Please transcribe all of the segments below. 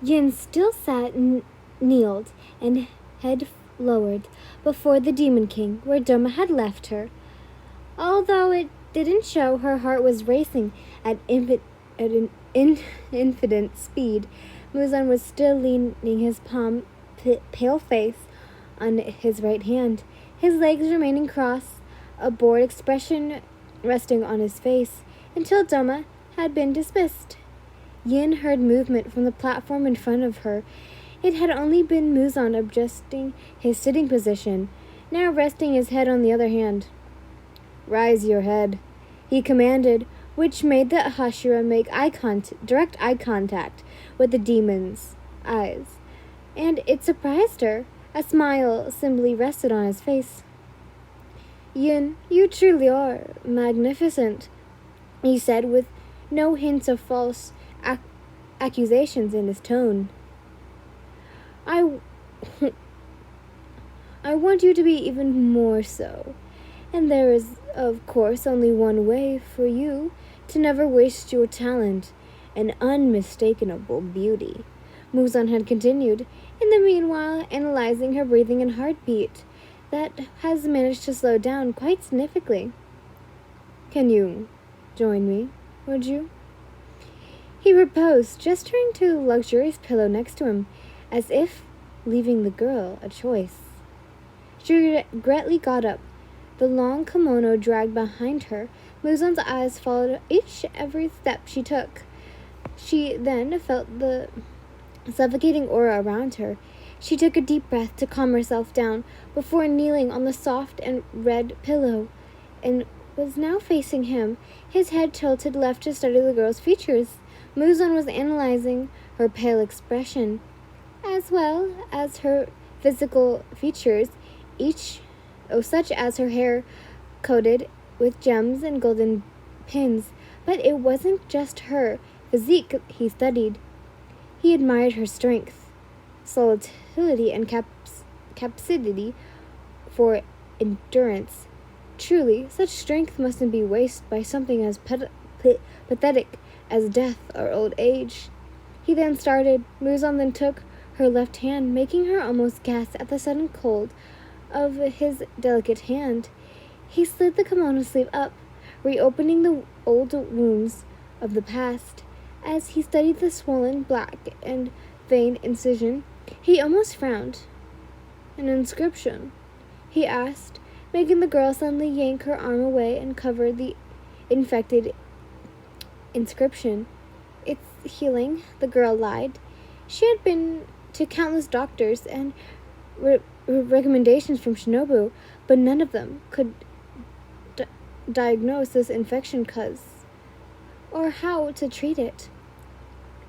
Yin still sat kneeled and head lowered before the Demon King, where Doma had left her. Although it didn't show, her heart was racing at an infinite speed. Muzan was still leaning his pale face on his right hand, his legs remaining crossed, a bored expression resting on his face, until Doma had been dismissed. Yin heard movement from the platform in front of her. It had only been Muzan adjusting his sitting position, now resting his head on the other hand. "Rise your head," he commanded, which made the Hashira make direct eye contact with the demon's eyes. And it surprised her. A smile simply rested on his face. "Yin, you truly are magnificent," he said, with no hints of false accusations in his tone. I, I want you to be even more so. And there is, of course, only one way for you to never waste your talent, an unmistakable beauty," Muzan had continued, in the meanwhile analyzing her breathing and heartbeat, that has managed to slow down quite significantly. "Can you join me, would you?" he proposed, gesturing to the luxurious pillow next to him, as if leaving the girl a choice. She regretfully got up, the long kimono dragged behind her. Muzan's eyes followed every step she took. She then felt the suffocating aura around her. She took a deep breath to calm herself down before kneeling on the soft and red pillow, and was now facing him, his head tilted left to study the girl's features. Muzan was analyzing her pale expression, as well as her physical features, such as her hair coated with gems and golden pins. But it wasn't just her physique he studied. He admired her strength, solidity, and capacity for endurance. Truly, such strength mustn't be wasted by something as pathetic as death or old age. He then started. Muzan then took her left hand, making her almost gasp at the sudden cold of his delicate hand. He slid the kimono sleeve up, reopening the old wounds of the past. As he studied the swollen, black, and veined incision, he almost frowned. "An inscription?" he asked, making the girl suddenly yank her arm away and cover the infected inscription. "It's healing," the girl lied. She had been to countless doctors and recommendations from Shinobu, but none of them could diagnose this infection or how to treat it.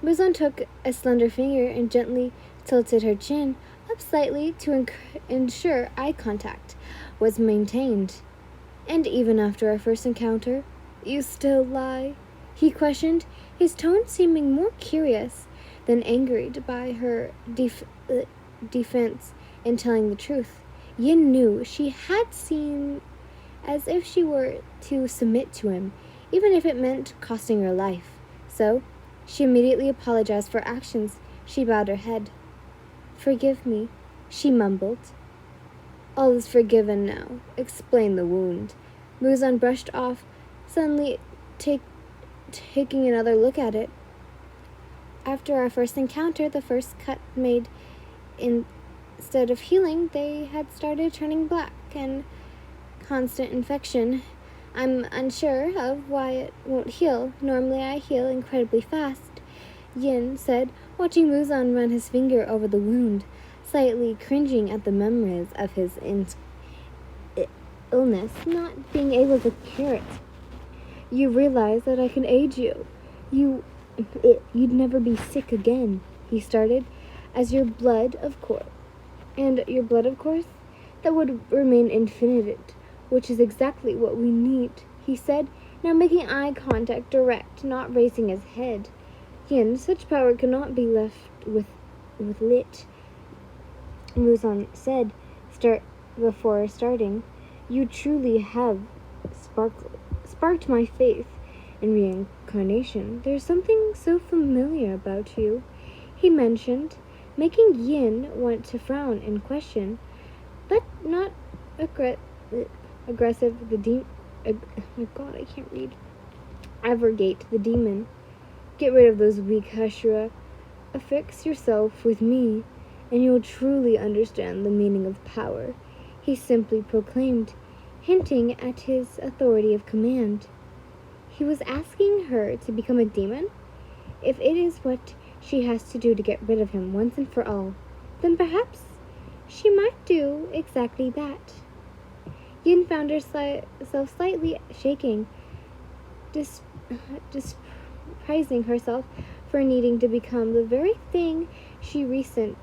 Muzan took a slender finger and gently tilted her chin up slightly to ensure eye contact was maintained. "And even after our first encounter, you still lie?" he questioned, his tone seeming more curious than angered by her defense in telling the truth. Yin knew she had seen as if she were to submit to him, even if it meant costing her life. So, she immediately apologized for actions. She bowed her head. "Forgive me," she mumbled. "All is forgiven now. Explain the wound." Muzan brushed off, suddenly taking another look at it. "After our first encounter, the first cut made instead of healing, they had started turning black and constant infection. I'm unsure of why it won't heal. Normally I heal incredibly fast," Yin said, watching Muzan run his finger over the wound, slightly cringing at the memories of his illness, not being able to cure it. "You realize that I can aid you. You'd never be sick again," he started, "as your blood, of course. And your blood, of course, that would remain infinite, which is exactly what we need," he said, now making eye contact direct, not raising his head. "Yin, such power cannot be left with lit," Muzan said, before starting. "You truly have sparked my faith in reincarnation. There's something so familiar about you." he mentioned, making Yin want to frown and question, but not aggre- aggressive. Oh my God, I can't read. Abrogate the demon. Get rid of those weak Hashira. Affix yourself with me, and you'll truly understand the meaning of power, he simply proclaimed, hinting at his authority of command. He was asking her to become a demon? If it is what she has to do to get rid of him once and for all, then perhaps she might do exactly that. Yin found herself slightly shaking, despising herself for needing to become the very thing she resent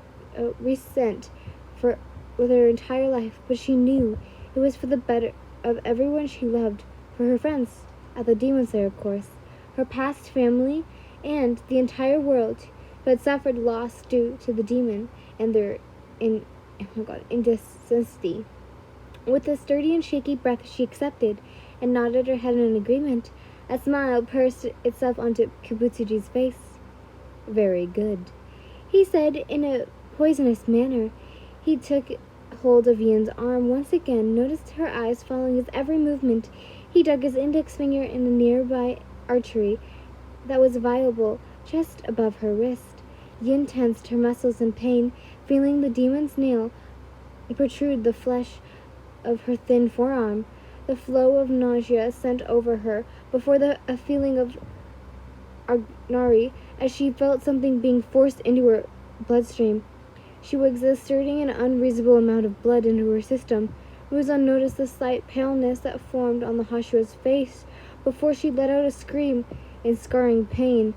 for with her entire life, but she knew it was for the better of everyone she loved, for her friends at the Demon Slayer, of course, her past family, and the entire world who had suffered loss due to the demon and their indecency. With a sturdy and shaky breath, she accepted and nodded her head in agreement. A smile pursed itself onto Kibutsuji's face. Very good, he said in a poisonous manner. He took hold of Yin's arm once again, noticed her eyes following his every movement. He dug his index finger in a nearby artery that was viable just above her wrist. Yin tensed her muscles in pain, feeling the demon's nail protrude the flesh of her thin forearm. The flow of nausea sent over her before a feeling of agnari as she felt something being forced into her bloodstream. She was exerting an unreasonable amount of blood into her system. Muzan noticed the slight paleness that formed on the Hashira's face before she let out a scream in scarring pain.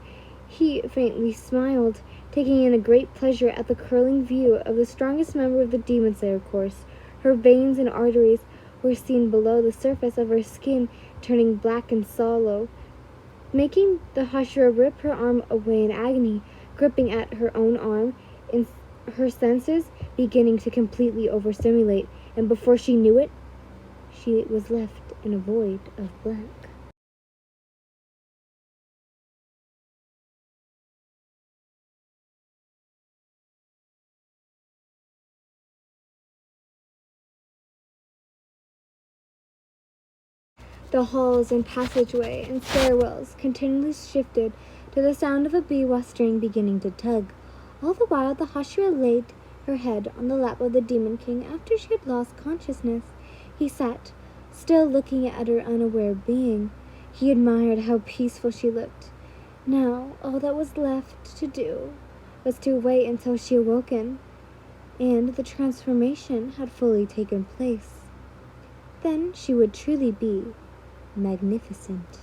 He faintly smiled, taking in a great pleasure at the curling view of the strongest member of the Demon Slayer course. Her veins and arteries were seen below the surface of her skin, turning black and sallow, making the Hashira rip her arm away in agony, gripping at her own arm, in her senses beginning to completely overstimulate, and before she knew it, she was left in a void of blank. The halls and passageway and stairwells continually shifted to the sound of a biwa string beginning to tug. All the while the Hashira laid her head on the lap of the Demon King after she had lost consciousness. He sat, still looking at her unaware being. He admired how peaceful she looked. Now all that was left to do was to wait until she awoken, and the transformation had fully taken place. Then she would truly be magnificent.